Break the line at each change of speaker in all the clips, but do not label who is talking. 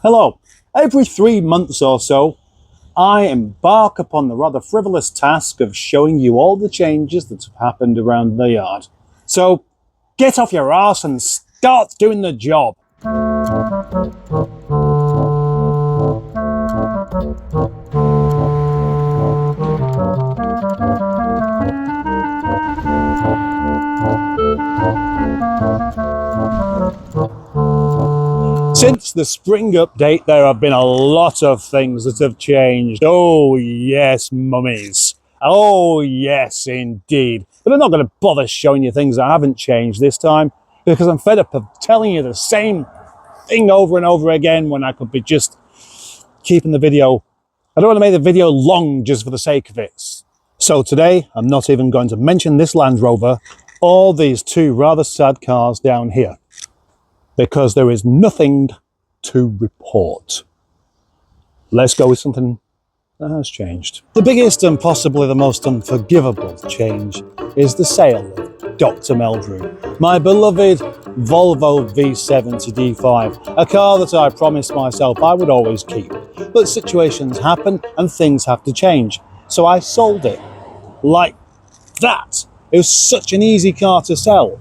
Hello. Every 3 months or so, I embark upon the rather frivolous task of showing you all the changes that have happened around the yard. So, get off your arse and start doing the job. Since the spring update, there have been a lot of things that have changed. Oh yes, mummies. Oh yes, indeed. But I'm not going to bother showing you things that haven't changed this time, because I'm fed up of telling you the same thing over and over again when I could be just keeping the video. I don't want to make the video long just for the sake of it. So today, I'm not even going to mention this Land Rover or these two rather sad cars down here, because there is nothing to report. Let's go with something that has changed. The biggest and possibly the most unforgivable change is the sale of Dr. Meldrew, my beloved Volvo V70 D5, a car that I promised myself I would always keep. But situations happen and things have to change, so I sold it. Like that. It was such an easy car to sell.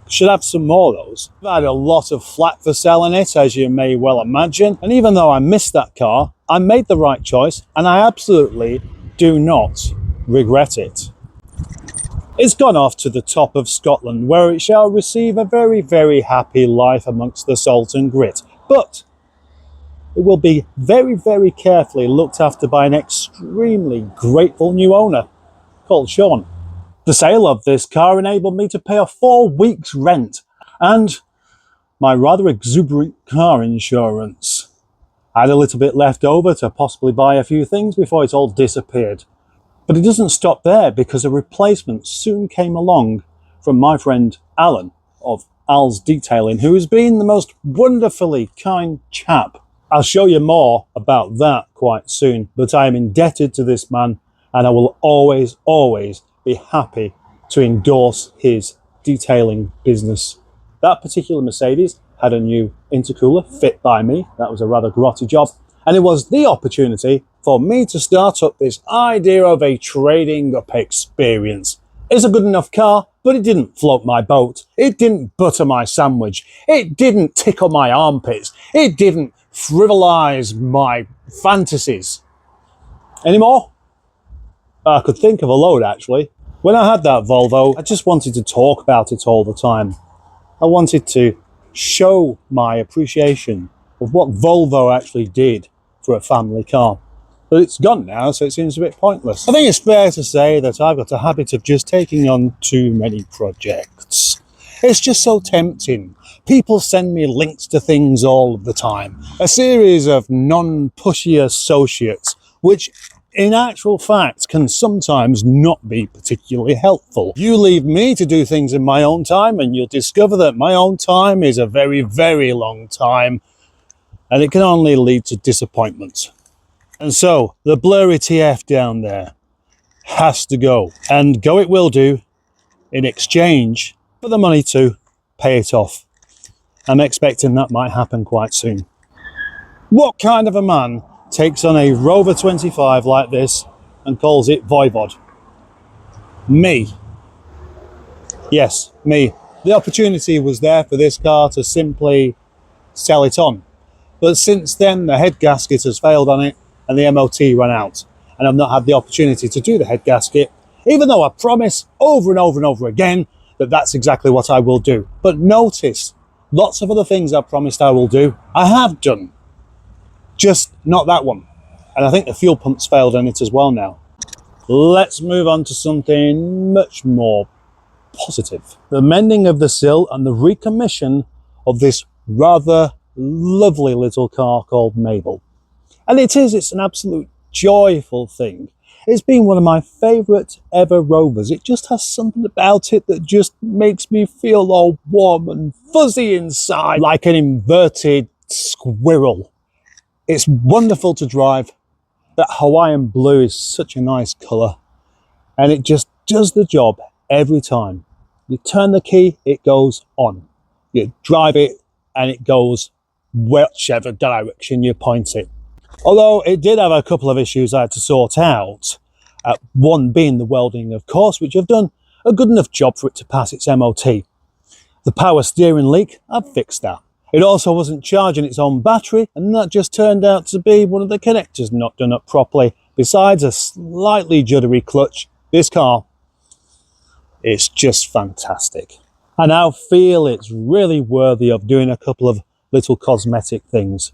Should have some more of those. I've had a lot of flack for selling it, as you may well imagine, and even though I missed that car, I made the right choice and I absolutely do not regret it. It's gone off to the top of Scotland, where it shall receive a very, very happy life amongst the salt and grit, but it will be very, very carefully looked after by an extremely grateful new owner called Sean. The sale of this car enabled me to pay a 4 weeks rent and my rather exuberant car insurance. I had a little bit left over to possibly buy a few things before it all disappeared. But it doesn't stop there, because a replacement soon came along from my friend Alan of Al's Detailing, who has been the most wonderfully kind chap. I'll show you more about that quite soon, but I am indebted to this man and I will always, always be happy to endorse his detailing business. That particular Mercedes had a new intercooler fit by me. That was a rather grotty job. And it was the opportunity for me to start up this idea of a trading up experience. It's a good enough car, but it didn't float my boat. It didn't butter my sandwich. It didn't tickle my armpits. It didn't frivolize my fantasies. Any more? I could think of a load, actually. When I had that Volvo, I just wanted to talk about it all the time. I wanted to show my appreciation of what Volvo actually did for a family car. But it's gone now, so it seems a bit pointless. I think it's fair to say that I've got a habit of just taking on too many projects. It's just so tempting. People send me links to things all the time. A series of non-pushy associates, which in actual fact can sometimes not be particularly helpful. You leave me to do things in my own time and you'll discover that my own time is a very, very long time, and it can only lead to disappointment. And so the blurry TF down there has to go, and go it will do, in exchange for the money to pay it off. I'm expecting that might happen quite soon. What kind of a man takes on a Rover 25 like this and calls it Voivod? Me. Yes, me. The opportunity was there for this car to simply sell it on. But since then, the head gasket has failed on it and the MOT ran out. And I've not had the opportunity to do the head gasket, even though I promise over and over and over again that that's exactly what I will do. But notice, lots of other things I promised I will do, I have done. Just not that one. And I think the fuel pump's failed on it as well now. Let's move on to something much more positive. The mending of the sill and the recommission of this rather lovely little car called Mabel. And it's an absolute joyful thing. It's been one of my favourite ever Rovers. It just has something about it that just makes me feel all warm and fuzzy inside, like an inverted squirrel. It's wonderful to drive. That Hawaiian blue is such a nice colour, and it just does the job every time. You turn the key, it goes on. You drive it and it goes whichever direction you point it. Although it did have a couple of issues I had to sort out. One being the welding, of course, which I've done a good enough job for it to pass its MOT. The power steering leak, I've fixed that. It also wasn't charging its own battery, and that just turned out to be one of the connectors not done up properly. Besides a slightly juddery clutch, this car, it's just fantastic. I now feel it's really worthy of doing a couple of little cosmetic things,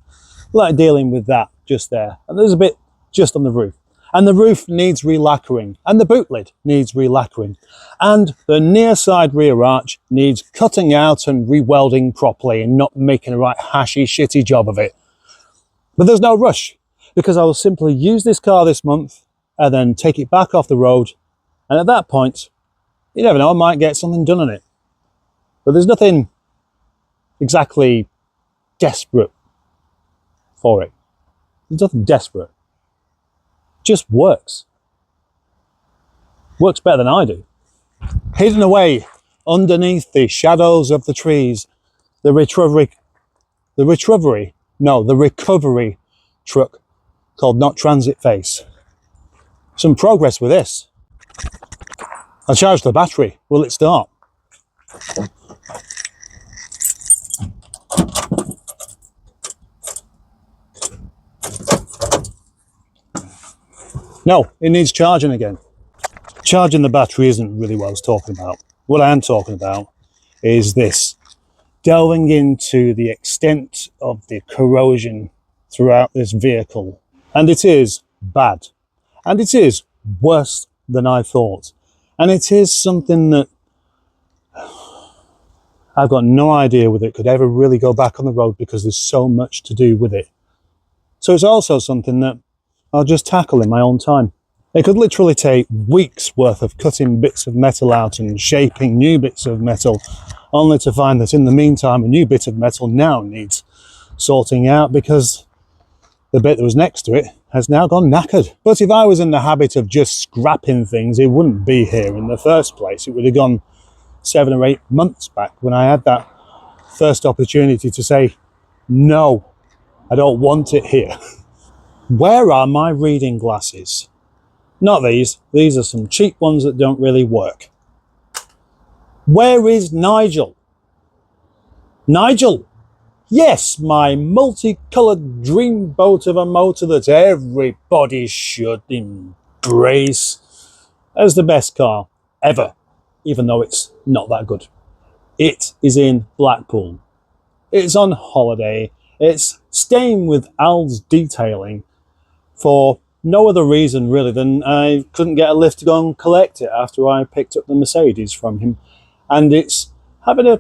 like dealing with that just there. And there's a bit just on the roof. And the roof needs relacquering, and the boot lid needs relacquering, and the near side rear arch needs cutting out and rewelding properly and not making a right hashy shitty job of it. But there's no rush, because I will simply use this car this month and then take it back off the road, and at that point, you never know, I might get something done on it. But there's nothing exactly desperate for it. There's nothing desperate. Just works. Works better than I do. Hidden away underneath the shadows of the trees, the recovery truck called Not Transit Face. Some progress with this. I charged the battery. Will it start? No, it needs charging again. Charging the battery isn't really what I was talking about. What I am talking about is this. Delving into the extent of the corrosion throughout this vehicle. And it is bad. And it is worse than I thought. And it is something that I've got no idea whether it could ever really go back on the road, because there's so much to do with it. So it's also something that I'll just tackle in my own time. It could literally take weeks worth of cutting bits of metal out and shaping new bits of metal, only to find that in the meantime a new bit of metal now needs sorting out because the bit that was next to it has now gone knackered. But if I was in the habit of just scrapping things, it wouldn't be here in the first place. It would have gone 7 or 8 months back when I had that first opportunity to say, no, I don't want it here. Where are my reading glasses? Not these. These are some cheap ones that don't really work. Where is Nigel? Nigel! Yes, my multicoloured dreamboat of a motor that everybody should embrace as the best car ever, even though it's not that good. It is in Blackpool. It's on holiday. It's staying with Al's detailing for no other reason really than I couldn't get a lift to go and collect it after I picked up the Mercedes from him. And it's having a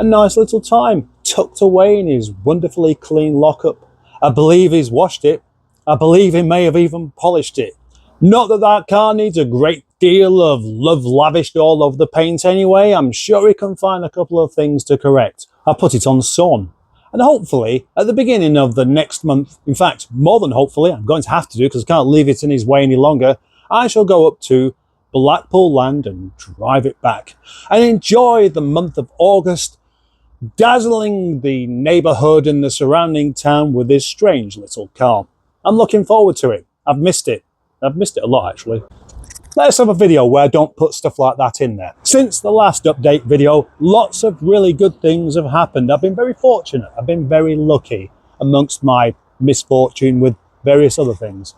nice little time tucked away in his wonderfully clean lockup. I believe he's washed it. I believe he may have even polished it. Not that that car needs a great deal of love lavished all over the paint anyway. I'm sure he can find a couple of things to correct. I put it on Son. And hopefully, at the beginning of the next month, in fact, more than hopefully, I'm going to have to do because I can't leave it in his way any longer, I shall go up to Blackpool Land and drive it back and enjoy the month of August, dazzling the neighbourhood and the surrounding town with this strange little car. I'm looking forward to it. I've missed it. I've missed it a lot, actually. Let's have a video where I don't put stuff like that in there. Since the last update video, lots of really good things have happened. I've been very fortunate. I've been very lucky amongst my misfortune with various other things.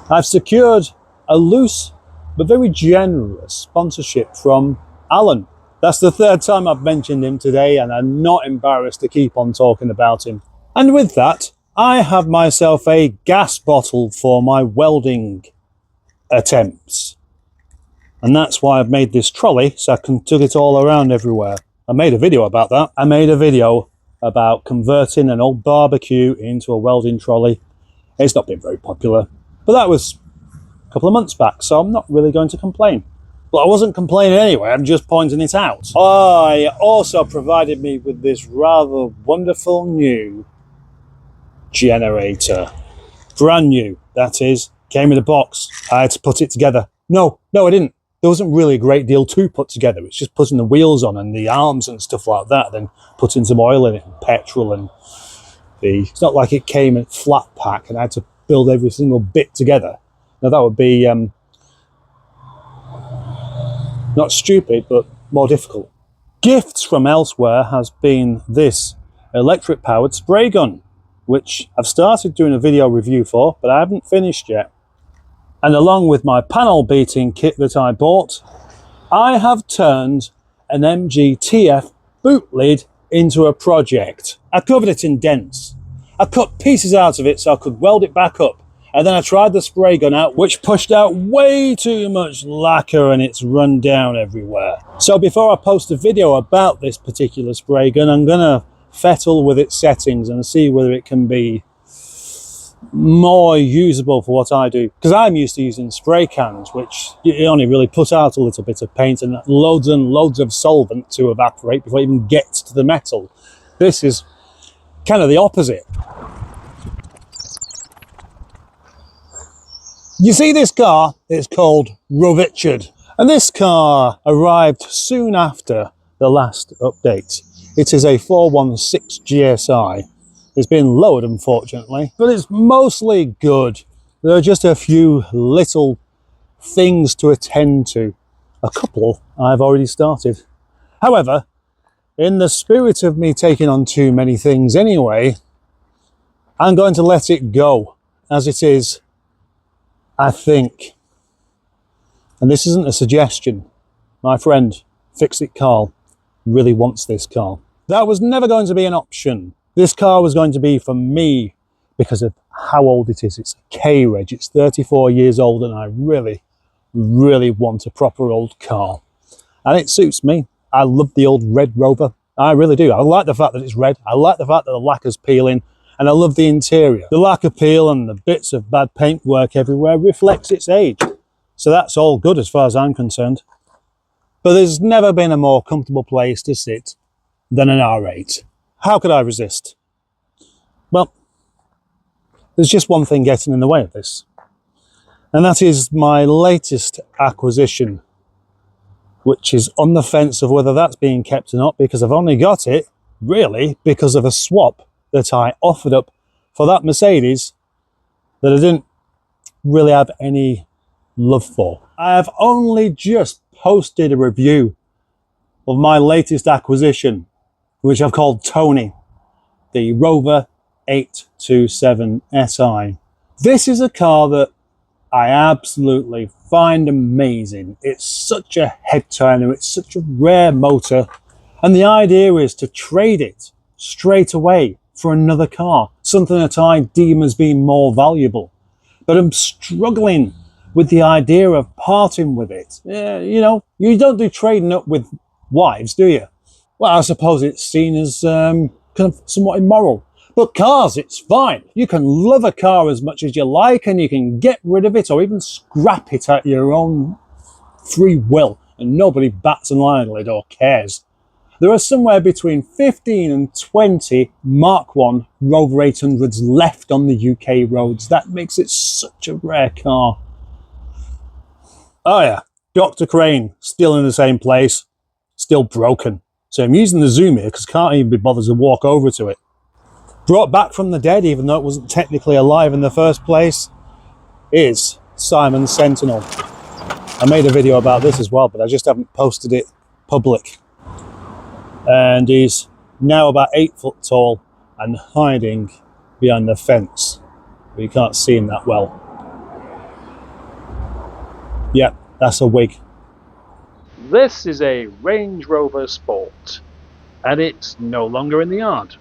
I've secured a loose but very generous sponsorship from Alan. That's the third time I've mentioned him today, and I'm not embarrassed to keep on talking about him. And with that, I have myself a gas bottle for my welding attempts. And that's why I've made this trolley, so I can tug it all around everywhere. I made a video about that. I made a video about converting an old barbecue into a welding trolley. It's not been very popular, but that was a couple of months back, so I'm not really going to complain. But I wasn't complaining anyway, I'm just pointing it out. I also provided me with this rather wonderful new generator. Brand new, that is. Came in a box. I had to put it together. No, I didn't. There wasn't really a great deal to put together. It's just putting the wheels on and the arms and stuff like that, then putting some oil in it and petrol and It's not like it came in flat pack and I had to build every single bit together. Now that would be not stupid, but more difficult. Gifts from elsewhere has been this electric powered spray gun, which I've started doing a video review for, but I haven't finished yet. And along with my panel beating kit that I bought, I have turned an MGTF boot lid into a project. I covered it in dents. I cut pieces out of it so I could weld it back up. And then I tried the spray gun out, which pushed out way too much lacquer and it's run down everywhere. So before I post a video about this particular spray gun, I'm gonna fettle with its settings and see whether it can be more usable for what I do. Because I'm used to using spray cans, which you only really put out a little bit of paint and loads of solvent to evaporate before it even gets to the metal. This is kind of the opposite. You see this car? It's called Rover. And this car arrived soon after the last update. It is a 416 GSI. It's been lowered, unfortunately, but it's mostly good. There are just a few little things to attend to. A couple I've already started. However, in the spirit of me taking on too many things anyway, I'm going to let it go as it is, I think. And this isn't a suggestion. My friend, Fix It Carl, really wants this car. That was never going to be an option. This car was going to be for me because of how old it is. It's a K-Reg, it's 34 years old, and I really, really want a proper old car. And it suits me. I love the old red Rover. I really do. I like the fact that it's red. I like the fact that the lacquer's peeling. And I love the interior. The lacquer peel and the bits of bad paintwork everywhere reflects its age. So that's all good as far as I'm concerned. But there's never been a more comfortable place to sit than an R8. How could I resist? Well, there's just one thing getting in the way of this. And that is my latest acquisition, which is on the fence of whether that's being kept or not, because I've only got it, really, because of a swap that I offered up for that Mercedes that I didn't really have any love for. I have only just posted a review of my latest acquisition, which I've called Tony, the Rover 827 SI. This is a car that I absolutely find amazing. It's such a head turner, it's such a rare motor, and the idea is to trade it straight away for another car, something that I deem as being more valuable. But I'm struggling with the idea of parting with it. You know, you don't do trading up with wives, do you? Well, I suppose it's seen as kind of somewhat immoral. But cars, it's fine. You can love a car as much as you like and you can get rid of it or even scrap it at your own free will and nobody bats an eyelid or cares. There are somewhere between 15 and 20 Mark 1 Rover 800s left on the UK roads. That makes it such a rare car. Oh yeah, Dr. Crane, still in the same place, still broken. So I'm using the zoom here because I can't even be bothered to walk over to it. Brought back from the dead, even though it wasn't technically alive in the first place, is Simon Sentinel. I made a video about this as well, but I just haven't posted it public. And he's now about 8 foot tall and hiding behind the fence. But you can't see him that well. Yep, that's a wig. This is a Range Rover Sport, and it's no longer in the yard.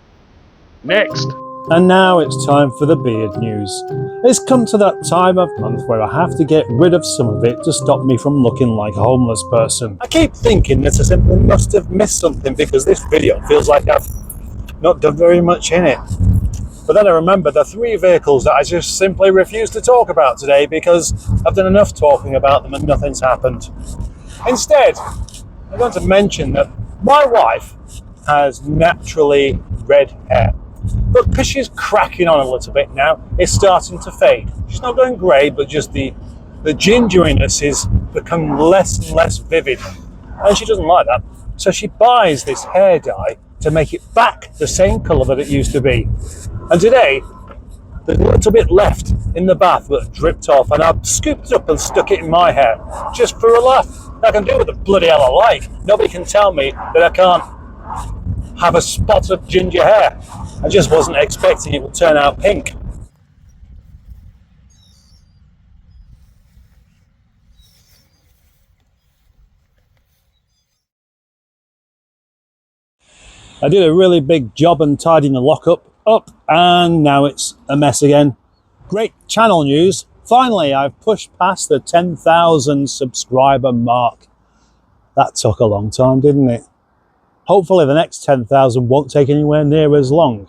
Next. And now it's time for the beard news. It's come to that time of month where I have to get rid of some of it to stop me from looking like a homeless person. I keep thinking that I simply must have missed something because this video feels like I've not done very much in it. But then I remember the 3 vehicles that I just simply refuse to talk about today because I've done enough talking about them and nothing's happened. Instead, I'm going to mention that my wife has naturally red hair. But because she's cracking on a little bit now, it's starting to fade. She's not going grey, but just the gingeriness is becoming less and less vivid. And she doesn't like that. So she buys this hair dye to make it back the same colour that it used to be. And today, there's a little bit left in the bath that dripped off, and I've scooped it up and stuck it in my hair just for a laugh. I can do what the bloody hell I like. Nobody can tell me that I can't have a spot of ginger hair. I just wasn't expecting it would turn out pink. I did a really big job and tidying the lockup up, and now it's a mess again. Great channel news. Finally, I've pushed past the 10,000 subscriber mark. That took a long time, didn't it? Hopefully the next 10,000 won't take anywhere near as long.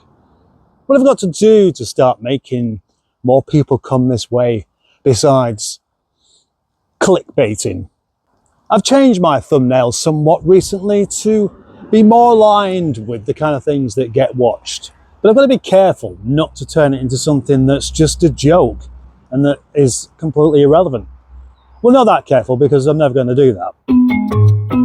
What have I got to do to start making more people come this way besides clickbaiting? I've changed my thumbnails somewhat recently to be more aligned with the kind of things that get watched. But I've got to be careful not to turn it into something that's just a joke and that is completely irrelevant. Well, not that careful, because I'm never going to do that.